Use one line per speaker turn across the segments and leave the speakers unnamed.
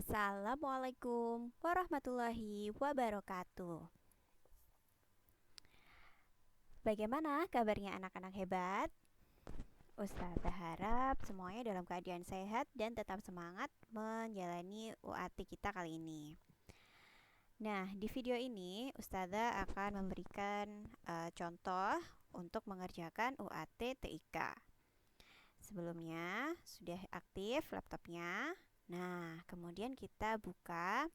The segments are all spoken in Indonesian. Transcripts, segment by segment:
Assalamualaikum warahmatullahi wabarakatuh. Bagaimana kabarnya anak-anak hebat? Ustazah harap semuanya dalam keadaan sehat dan tetap semangat menjalani UAT kita kali ini. Nah, di video ini Ustazah akan memberikan contoh untuk mengerjakan UAT TIK. Sebelumnya sudah aktif laptopnya. Nah, kemudian kita buka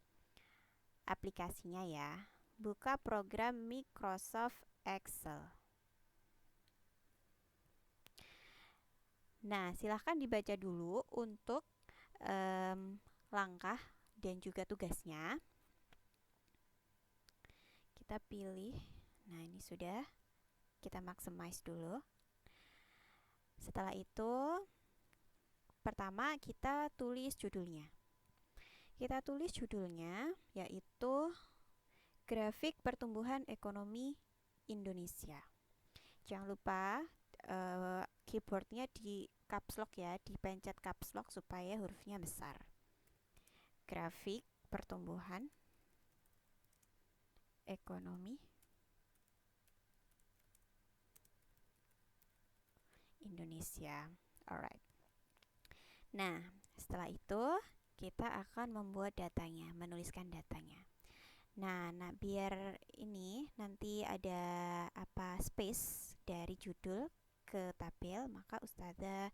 aplikasinya ya. Buka program Microsoft Excel. Nah, silahkan dibaca dulu untuk langkah dan juga tugasnya. Kita pilih. Nah, ini sudah. Kita maximize dulu. Setelah itu, pertama kita tulis judulnya. Kita tulis judulnya yaitu Grafik Pertumbuhan Ekonomi Indonesia. Jangan lupa keyboardnya di caps lock ya, dipencet caps lock supaya hurufnya besar. Grafik pertumbuhan ekonomi Indonesia. Alright. Nah, setelah itu kita akan membuat datanya, menuliskan datanya. Nah, biar ini nanti ada space dari judul ke tabel, maka Ustazah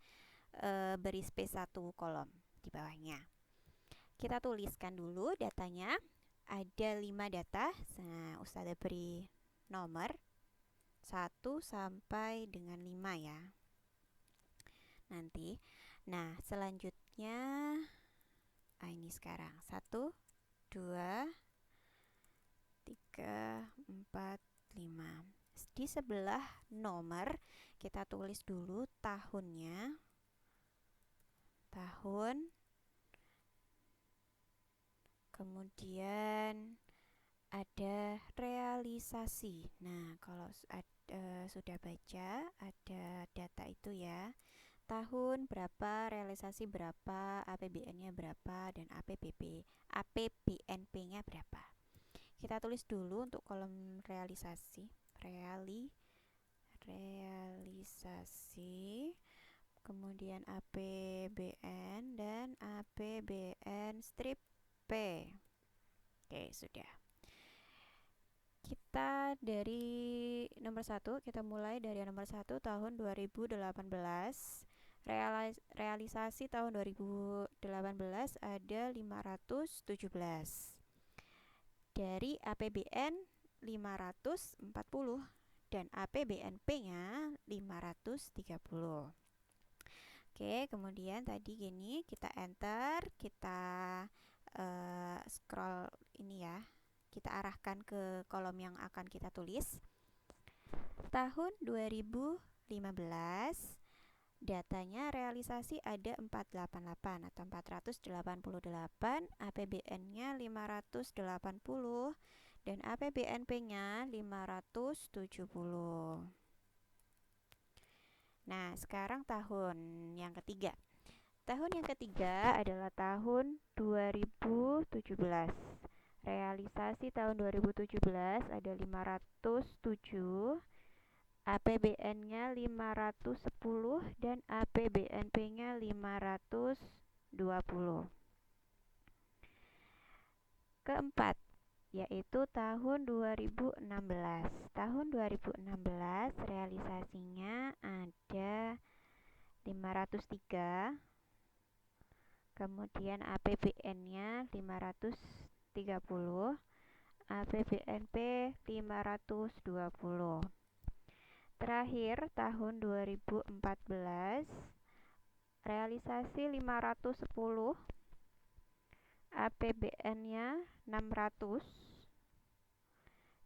beri space 1 kolom di bawahnya. Kita tuliskan dulu datanya. Ada 5 data. Nah, Ustazah beri nomor 1 sampai dengan 5 ya. Nanti. Nah, selanjutnya ini sekarang 1, 2, 3, 4, 5. Di sebelah nomor kita tulis dulu tahunnya. Tahun. Kemudian ada realisasi. Nah, kalau sudah baca ada data itu ya. Tahun berapa, realisasi berapa, APBN-nya berapa, dan APBNP-nya berapa. Kita tulis dulu untuk kolom realisasi. Realisasi. Kemudian APBN dan APBN strip P. Oke, sudah. Kita dari nomor 1, kita mulai dari nomor 1 tahun 2018. Realisasi tahun 2018 ada 517. Dari APBN 540 dan APBNP-nya 530. Oke, kemudian tadi gini, kita enter, kita scroll ini ya. Kita arahkan ke kolom yang akan kita tulis. Tahun 2015 datanya realisasi ada 488 atau 488, APBN-nya 580 dan APBNP-nya 570. Nah, sekarang tahun yang ketiga. Tahun yang ketiga adalah tahun 2017. Realisasi tahun 2017 ada 507, APBN-nya 510 dan APBNP-nya 520. Keempat, yaitu tahun 2016. Tahun 2016 realisasinya ada 503, kemudian APBN-nya 530, APBNP 520. Terakhir tahun 2014 realisasi 510, APBN-nya 600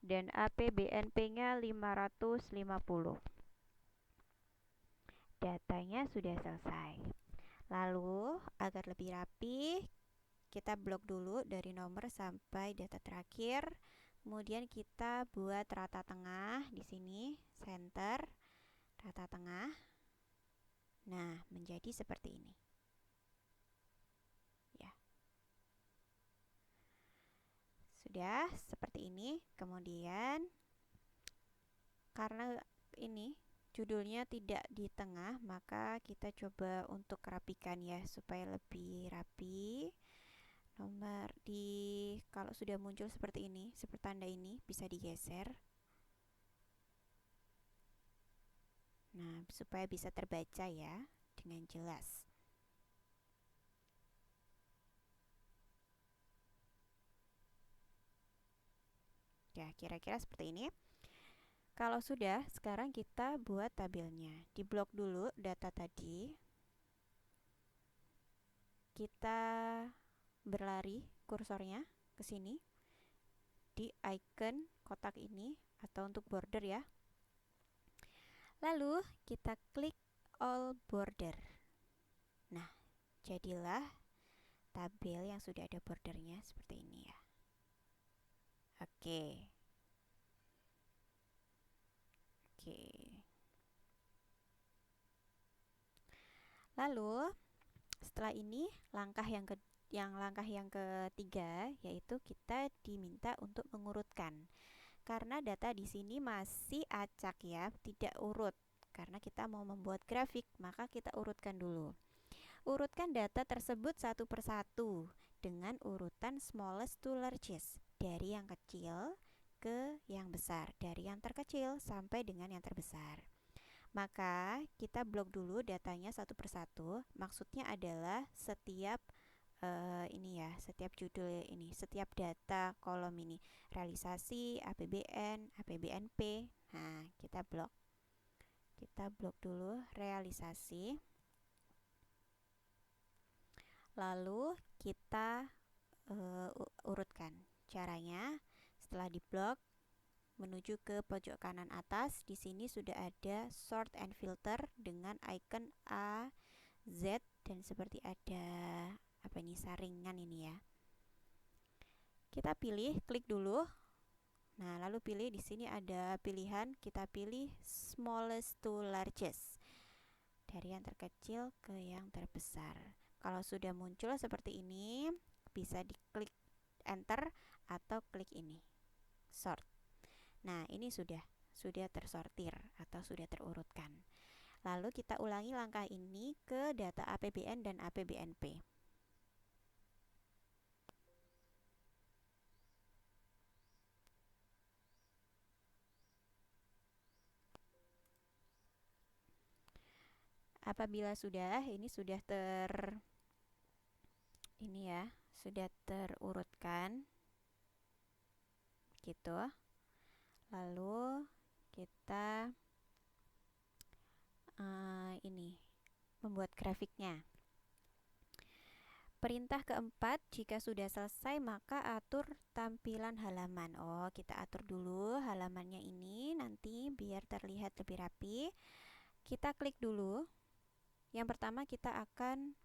dan APBNP-nya 550. Datanya sudah selesai. Lalu agar lebih rapi, kita blok dulu dari nomor sampai data terakhir. Kemudian kita buat rata tengah di sini, center, rata tengah. Nah, menjadi seperti ini. Ya. Sudah seperti ini. Kemudian karena ini judulnya tidak di tengah, maka kita coba untuk rapikan ya supaya lebih rapi. Nomor kalau sudah muncul seperti ini, seperti tanda ini bisa digeser. Nah, supaya bisa terbaca ya dengan jelas. Ya, kira-kira seperti ini. Kalau sudah, sekarang kita buat tabelnya. Di blok dulu data tadi. Kita berlari kursornya ke sini di icon kotak ini atau untuk border ya. Lalu kita klik all border. Nah, jadilah tabel yang sudah ada bordernya seperti ini ya. Oke. Lalu setelah ini langkah yang ketiga yaitu kita diminta untuk mengurutkan. Karena data di sini masih acak ya, tidak urut. Karena kita mau membuat grafik, maka kita urutkan dulu. Urutkan data tersebut satu persatu dengan urutan smallest to largest, dari yang kecil ke yang besar, dari yang terkecil sampai dengan yang terbesar. Maka kita blok dulu datanya satu persatu. Maksudnya adalah setiap setiap judul ini, setiap data kolom ini, realisasi, APBN, APBNP. Nah, kita blok dulu realisasi. Lalu kita urutkan. Caranya setelah diblok, menuju ke pojok kanan atas. Di sini sudah ada sort and filter dengan icon A, Z, dan seperti ada apa ini, saringan ini ya. Kita pilih, klik dulu. Nah, lalu pilih, di sini ada pilihan, kita pilih smallest to largest, dari yang terkecil ke yang terbesar. Kalau sudah muncul seperti ini, bisa diklik enter atau klik ini sort. Nah, ini sudah tersortir atau sudah terurutkan. Lalu kita ulangi langkah ini ke data APBN dan APBNP. Apabila sudah, ini sudah sudah terurutkan gitu. Lalu kita membuat grafiknya. Perintah keempat, jika sudah selesai maka atur tampilan halaman. Oh, kita atur dulu halamannya ini nanti biar terlihat lebih rapi. Kita klik dulu. Yang pertama kita akan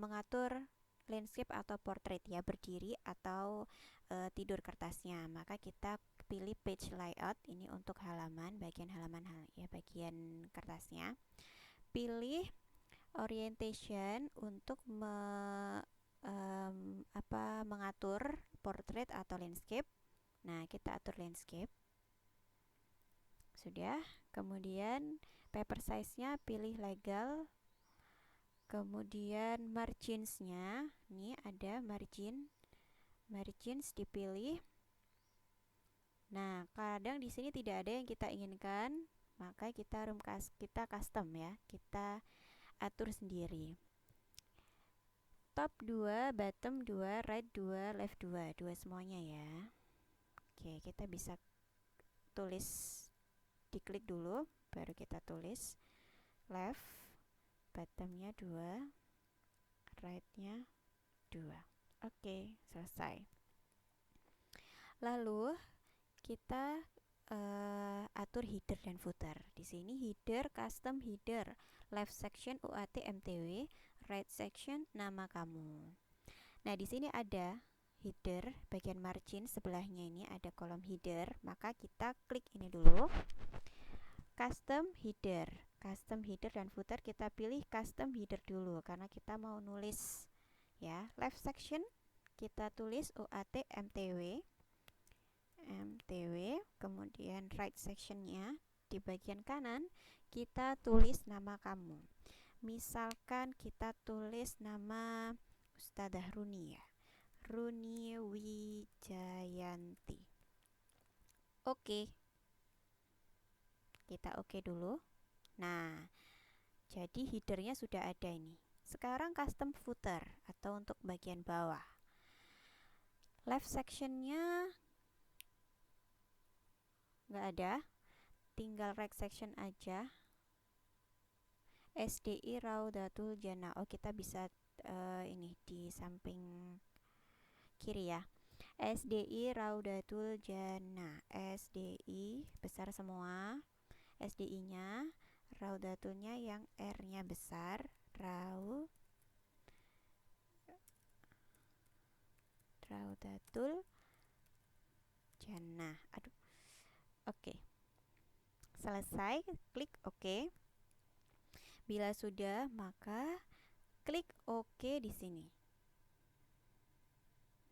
mengatur landscape atau portrait ya, berdiri atau tidur kertasnya. Maka kita pilih page layout, ini untuk halaman, bagian halaman ya, bagian kertasnya. Pilih orientation untuk mengatur portrait atau landscape. Nah, kita atur landscape. Sudah. Kemudian paper size-nya pilih legal. Kemudian margins-nya, ini ada margins dipilih. Nah, kadang di sini tidak ada yang kita inginkan, maka kita custom ya, kita atur sendiri. Top 2, bottom 2, right 2, left 2, dua semuanya ya. Oke, kita bisa tulis, diklik dulu, baru kita tulis left, bottomnya 2, right-nya 2. Oke, selesai. Lalu kita atur header dan footer. Di sini header, custom header, left section UAT MTW, right section nama kamu. Nah, di sini ada header, bagian margin sebelahnya ini ada kolom header, maka kita klik ini dulu. Custom header dan footer kita pilih custom header dulu karena kita mau nulis ya. Left section kita tulis UAT MTW. MTW, kemudian right sectionnya di bagian kanan kita tulis nama kamu. Misalkan kita tulis nama Ustadzah Runi ya, Runi Wijayanti. Oke, kita oke dulu. Nah, jadi headernya sudah ada ini. Sekarang custom footer atau untuk bagian bawah. Left sectionnya nggak ada, tinggal right section aja. SDI Raudatul Jannah. Oh, kita bisa ini di samping kiri ya. SDI Raudatul Jannah. SDI besar semua. SDI-nya, Raudatulnya yang R-nya besar. Raudatul Jannah. Aduh. Oke. Selesai, klik OK. Bila sudah, maka klik OK di sini.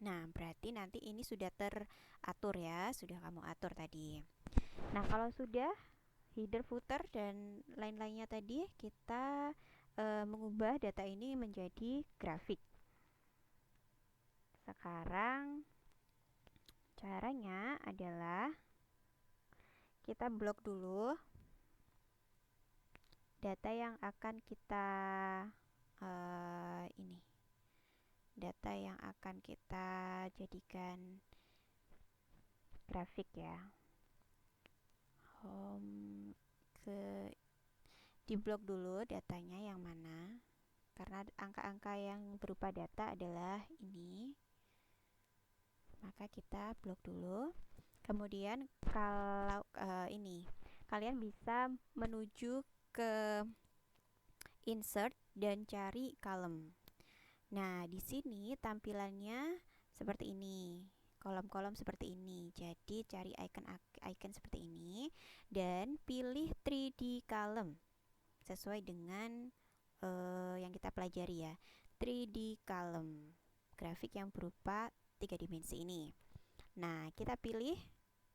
Nah, berarti nanti ini sudah teratur ya, sudah kamu atur tadi. Nah, kalau sudah header, footer dan lain-lainnya tadi, kita mengubah data ini menjadi grafik. Sekarang caranya adalah kita blok dulu data yang akan kita data yang akan kita jadikan grafik ya. Di blok dulu datanya yang mana, karena angka-angka yang berupa data adalah ini, maka kita blok dulu. Kemudian kalau ini kalian bisa menuju ke insert dan cari column. Nah, di sini tampilannya seperti ini, kolom-kolom seperti ini. Jadi cari icon seperti ini dan pilih 3D column sesuai dengan yang kita pelajari ya. 3D column, grafik yang berupa 3 dimensi ini. Nah, kita pilih,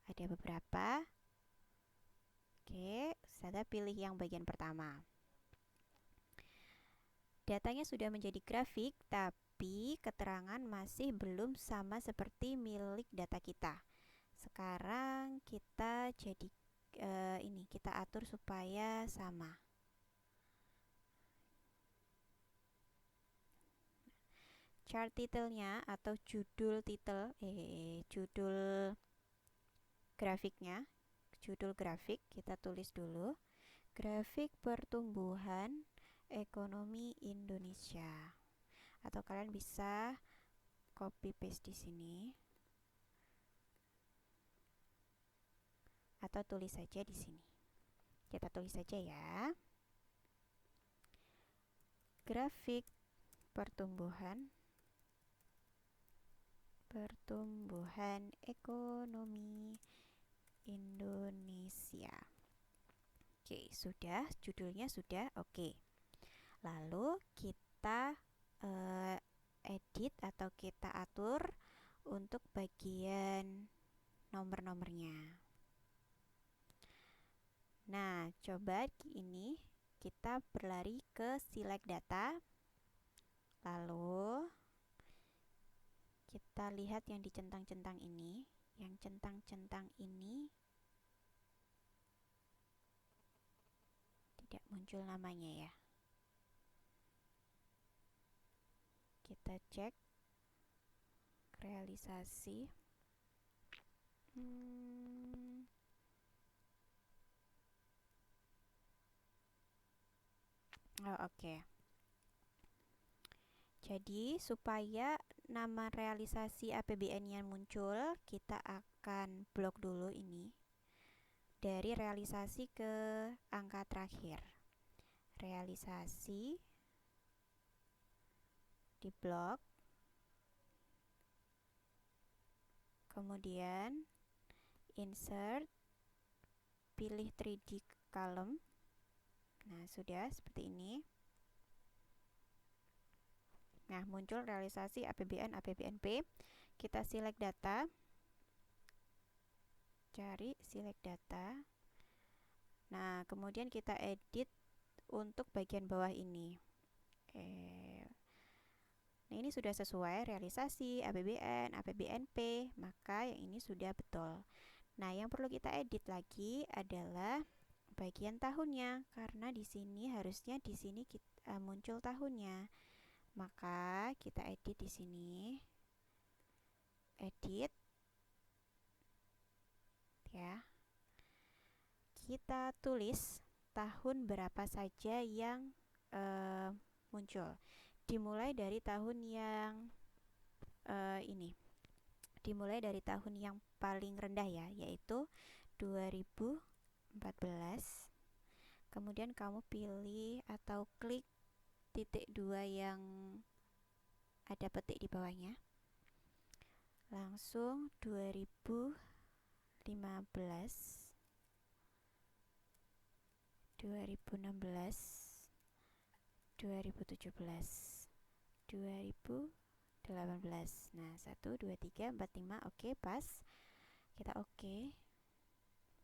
ada beberapa. Oke, saya pilih yang bagian pertama. Datanya sudah menjadi grafik, tapi keterangan masih belum sama seperti milik data kita. Sekarang kita kita atur supaya sama. Chart title-nya atau judul grafiknya, judul grafik kita tulis dulu, grafik pertumbuhan ekonomi Indonesia. Atau kalian bisa copy paste di sini. Atau tulis saja di sini. Kita tulis saja ya. Grafik pertumbuhan ekonomi Indonesia. Oke, sudah, judulnya sudah. Oke. Lalu kita edit atau kita atur untuk bagian nomor-nomornya. Nah, coba ini kita berlari ke select data. Lalu kita lihat yang dicentang-centang ini. Yang centang-centang ini tidak muncul namanya ya. Kita cek realisasi. Oke. Jadi supaya nama realisasi APBN-nya muncul, kita akan blok dulu ini. Dari realisasi ke angka terakhir. Realisasi di blok. Kemudian insert, pilih 3D column. Nah, sudah seperti ini. Nah, muncul realisasi APBN, APBNP. Kita select data. cari select data. Nah, kemudian kita edit untuk bagian bawah ini. Nah, ini sudah sesuai realisasi APBN, APBNP, maka yang ini sudah betul. Nah, yang perlu kita edit lagi adalah bagian tahunnya, karena di sini harusnya di sini kita, muncul tahunnya. Maka kita edit di sini. Edit ya. Kita tulis tahun berapa saja yang muncul. Dimulai dari tahun yang ini. Dimulai dari tahun yang paling rendah ya, yaitu 2014. Kemudian kamu pilih atau klik titik 2 yang ada petik di bawahnya. Langsung 2015, 2016, 2017, 2018. Nah, 1, 2, 3, 4, 5. Oke, pas. Kita oke.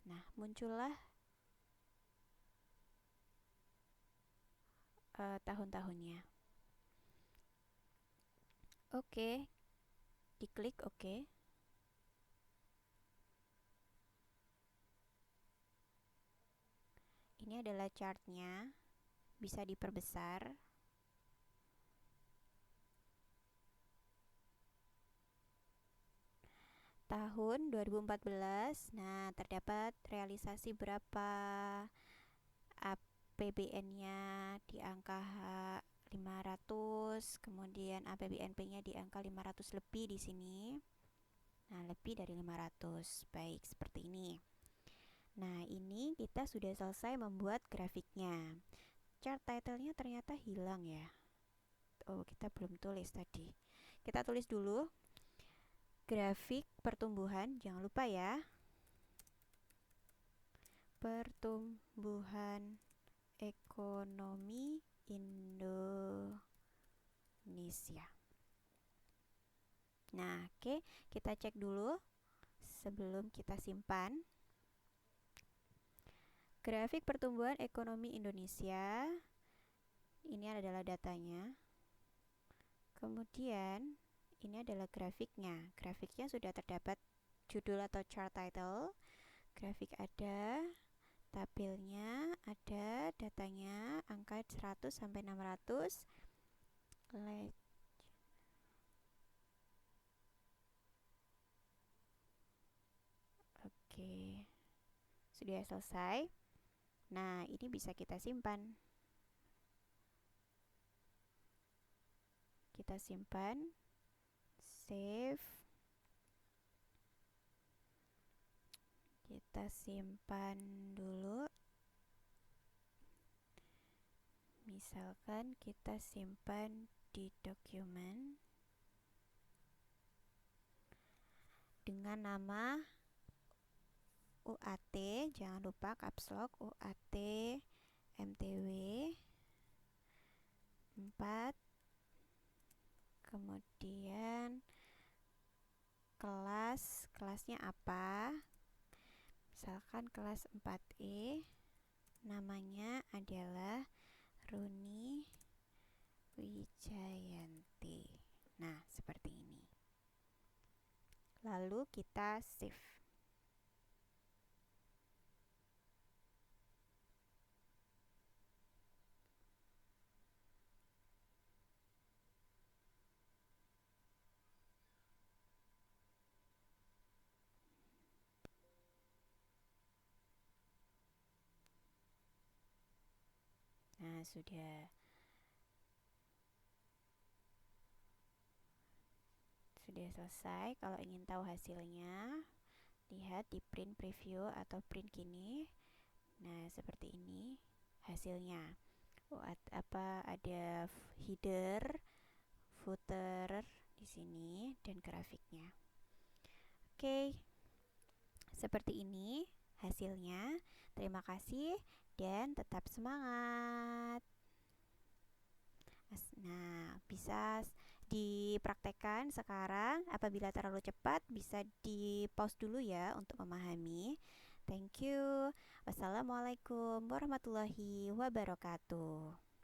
Nah, muncullah tahun-tahunnya. Oke. Diklik oke. Ini adalah chartnya. Bisa diperbesar. Tahun 2014. Nah, terdapat realisasi berapa APBN-nya di angka 500, kemudian APBNP-nya di angka 500 lebih di sini. Nah, lebih dari 500. Baik, seperti ini. Nah, ini kita sudah selesai membuat grafiknya. Chart title-nya ternyata hilang ya. Oh, kita belum tulis tadi. Kita tulis dulu. Grafik pertumbuhan, jangan lupa ya. Pertumbuhan ekonomi Indonesia. Nah, oke, kita cek dulu sebelum kita simpan. Grafik pertumbuhan ekonomi Indonesia. Ini adalah datanya. Kemudian ini adalah grafiknya. Grafiknya sudah terdapat judul atau chart title. Grafik ada, tabelnya ada, datanya angka 100 sampai 600. Oke. Sudah selesai. Nah, ini bisa kita simpan. Kita simpan. Save. Kita simpan dulu. Misalkan kita simpan di dokumen dengan nama UAT, jangan lupa caps lock UAT MTW 4. Kemudian kelasnya apa? Misalkan kelas 4E, namanya adalah Runi Wijayanti. Nah, seperti ini. Lalu kita save. Nah, sudah selesai. Kalau ingin tahu hasilnya, lihat di print preview atau print gini. Nah, seperti ini hasilnya. Ada header, footer di sini dan grafiknya. Oke. Seperti ini hasilnya. Terima kasih dan tetap semangat. Nah, bisa dipraktekkan sekarang. Apabila terlalu cepat, bisa di-pause dulu ya untuk memahami. Thank you. Wassalamualaikum warahmatullahi wabarakatuh.